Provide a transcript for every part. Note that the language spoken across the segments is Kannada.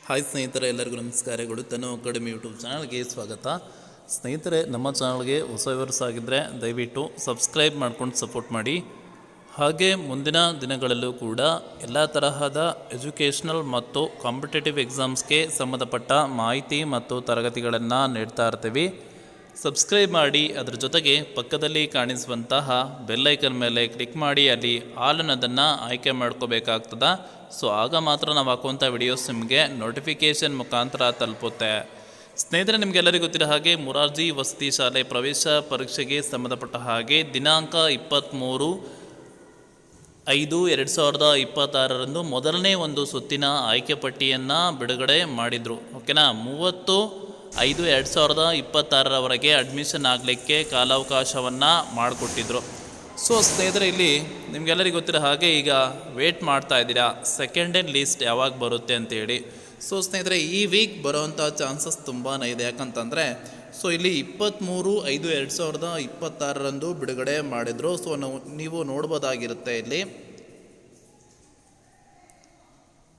ಹಾಯ್ ಸ್ನೇಹಿತರೆ, ಎಲ್ಲರಿಗೂ ನಮಸ್ಕಾರಗಳು. ತನು ಅಕಾಡೆಮಿ ಯೂಟ್ಯೂಬ್ ಚಾನಲ್ಗೆ ಸ್ವಾಗತ. ಸ್ನೇಹಿತರೆ, ನಮ್ಮ ಚಾನಲ್ಗೆ ಹೊಸ ವ್ಯೂವರ್ಸ್ ಆಗಿದ್ದರೆ ದಯವಿಟ್ಟು ಸಬ್ಸ್ಕ್ರೈಬ್ ಮಾಡ್ಕೊಂಡು ಸಪೋರ್ಟ್ ಮಾಡಿ. ಹಾಗೆ ಮುಂದಿನ ದಿನಗಳಲ್ಲೂ ಕೂಡ ಎಲ್ಲ ತರಹದ ಎಜುಕೇಷ್ನಲ್ ಮತ್ತು ಕಾಂಪಿಟೇಟಿವ್ ಎಕ್ಸಾಮ್ಸ್ಗೆ ಸಂಬಂಧಪಟ್ಟ ಮಾಹಿತಿ ಮತ್ತು ತರಗತಿಗಳನ್ನು ನೀಡ್ತಾ ಇರ್ತೀವಿ. ಸಬ್ಸ್ಕ್ರೈಬ್ ಮಾಡಿ, ಅದರ ಜೊತೆಗೆ ಪಕ್ಕದಲ್ಲಿ ಕಾಣಿಸುವಂತಹ ಬೆಲ್ಲೈಕನ್ ಮೇಲೆ ಕ್ಲಿಕ್ ಮಾಡಿ ಅಲ್ಲಿ ಆಲ್ ಅನ್ನೋದನ್ನು ಆಯ್ಕೆ ಮಾಡ್ಕೋಬೇಕಾಗ್ತದೆ. ಸೊ ಆಗ ಮಾತ್ರ ನಾವು ಹಾಕುವಂಥ ವಿಡಿಯೋಸ್ ನಿಮಗೆ ನೋಟಿಫಿಕೇಷನ್ ಮುಖಾಂತರ ತಲುಪುತ್ತೆ. ಸ್ನೇಹಿತರೆ, ನಿಮಗೆಲ್ಲರಿಗೂ ಗೊತ್ತಿರೋ ಹಾಗೆ ಮೊರಾರ್ಜಿ ವಸತಿ ಶಾಲೆ ಪ್ರವೇಶ ಪರೀಕ್ಷೆಗೆ ಸಂಬಂಧಪಟ್ಟ ಹಾಗೆ ದಿನಾಂಕ 23/5/2026 ಮೊದಲನೇ ಒಂದು ಸುತ್ತಿನ ಆಯ್ಕೆ ಪಟ್ಟಿಯನ್ನು ಬಿಡುಗಡೆ ಮಾಡಿದರು. ಓಕೆನಾ, 30/5/2026 ಅಡ್ಮಿಷನ್ ಆಗಲಿಕ್ಕೆ ಕಾಲಾವಕಾಶವನ್ನು ಮಾಡಿಕೊಟ್ಟಿದ್ರು. ಸೊ ಸ್ನೇಹಿತರೆ, ಇಲ್ಲಿ ನಿಮಗೆಲ್ಲರಿಗೂ ಗೊತ್ತಿರೋ ಹಾಗೆ ಈಗ ವೇಟ್ ಮಾಡ್ತಾ ಇದ್ದೀರಾ ಸೆಕೆಂಡ್ ಹ್ಯಾಂಡ್ ಲಿಸ್ಟ್ ಯಾವಾಗ ಬರುತ್ತೆ ಅಂತೇಳಿ. ಸೊ ಸ್ನೇಹಿತರೆ, ಈ ವೀಕ್ ಬರೋವಂಥ ಚಾನ್ಸಸ್ ತುಂಬಾ ಇದೆ. ಯಾಕಂತಂದರೆ ಸೊ ಇಲ್ಲಿ 23/5/2026 ಬಿಡುಗಡೆ ಮಾಡಿದರು. ಸೊ ನೀವು ನೋಡ್ಬೋದಾಗಿರುತ್ತೆ, ಇಲ್ಲಿ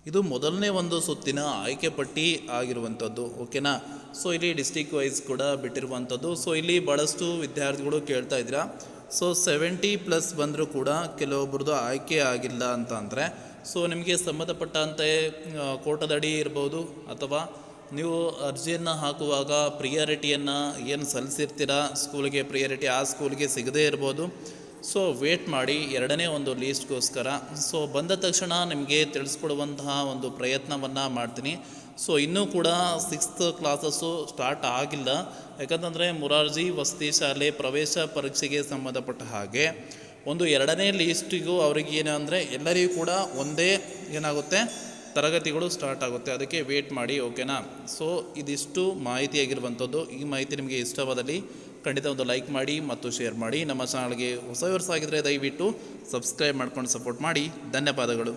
ಇದು ಮೊದಲನೇ ಒಂದು ಸುತ್ತಿನ ಆಯ್ಕೆ ಪಟ್ಟಿ ಆಗಿರುವಂಥದ್ದು. ಓಕೆನಾ, ಸೊ ಇಲ್ಲಿ ಡಿಸ್ಟಿಕ್ ವೈಸ್ ಕೂಡ ಬಿಟ್ಟಿರುವಂಥದ್ದು. ಸೊ ಇಲ್ಲಿ ಭಾಳಷ್ಟು ವಿದ್ಯಾರ್ಥಿಗಳು ಕೇಳ್ತಾ ಇದ್ದೀರಾ, ಸೊ 70+ ಬಂದರೂ ಕೂಡ ಕೆಲವೊಬ್ರದ್ದು ಆಯ್ಕೆ ಆಗಿಲ್ಲ ಅಂತ ಅಂದರೆ, ಸೊ ನಿಮಗೆ ಸಂಬಂಧಪಟ್ಟಂತೆ ಕೋಟದಡಿ ಇರ್ಬೋದು, ಅಥವಾ ನೀವು ಅರ್ಜಿಯನ್ನು ಹಾಕುವಾಗ ಪ್ರಿಯಾರಿಟಿಯನ್ನು ಏನು ಸಲ್ಲಿಸಿರ್ತೀರಾ ಸ್ಕೂಲಿಗೆ, ಪ್ರಿಯಾರಿಟಿ ಆ ಸ್ಕೂಲ್ಗೆ ಸಿಗದೇ ಇರ್ಬೋದು. ಸೊ ವೇಟ್ ಮಾಡಿ ಎರಡನೇ ಒಂದು ಲೀಸ್ಟ್ಗೋಸ್ಕರ. ಸೊ ಬಂದ ತಕ್ಷಣ ನಿಮಗೆ ತಿಳಿಸ್ಕೊಡುವಂತಹ ಒಂದು ಪ್ರಯತ್ನವನ್ನು ಮಾಡ್ತೀನಿ. ಸೊ ಇನ್ನೂ ಕೂಡ 6th ಕ್ಲಾಸಸ್ಸು ಸ್ಟಾರ್ಟ್ ಆಗಿಲ್ಲ. ಯಾಕಂತಂದರೆ ಮೊರಾರ್ಜಿ ವಸತಿ ಶಾಲೆ ಪ್ರವೇಶ ಪರೀಕ್ಷೆಗೆ ಸಂಬಂಧಪಟ್ಟ ಹಾಗೆ ಒಂದು ಎರಡನೇ ಲೀಸ್ಟಿಗೂ ಅವ್ರಿಗೆ ಏನಂದರೆ ಎಲ್ಲರಿಗೂ ಕೂಡ ಒಂದೇ ಏನಾಗುತ್ತೆ, ತರಗತಿಗಳು ಸ್ಟಾರ್ಟ್ ಆಗುತ್ತೆ. ಅದಕ್ಕೆ ವೇಟ್ ಮಾಡಿ. ಓಕೆನಾ, ಸೊ ಇದಿಷ್ಟು ಮಾಹಿತಿಯಾಗಿರುವಂಥದ್ದು. ಈ ಮಾಹಿತಿ ನಿಮಗೆ ಇಷ್ಟವಾದಲ್ಲಿ ಖಂಡಿತ ಒಂದು ಲೈಕ್ ಮಾಡಿ ಮತ್ತು ಶೇರ್ ಮಾಡಿ. ನಮ್ಮ ಚಾನಲ್ಗೆ ಹೊಸ ವ್ಯೂವರ್ಸ್ ಆಗಿದ್ದರೆ ದಯವಿಟ್ಟು ಸಬ್ಸ್ಕ್ರೈಬ್ ಮಾಡ್ಕೊಂಡು ಸಪೋರ್ಟ್ ಮಾಡಿ. ಧನ್ಯವಾದಗಳು.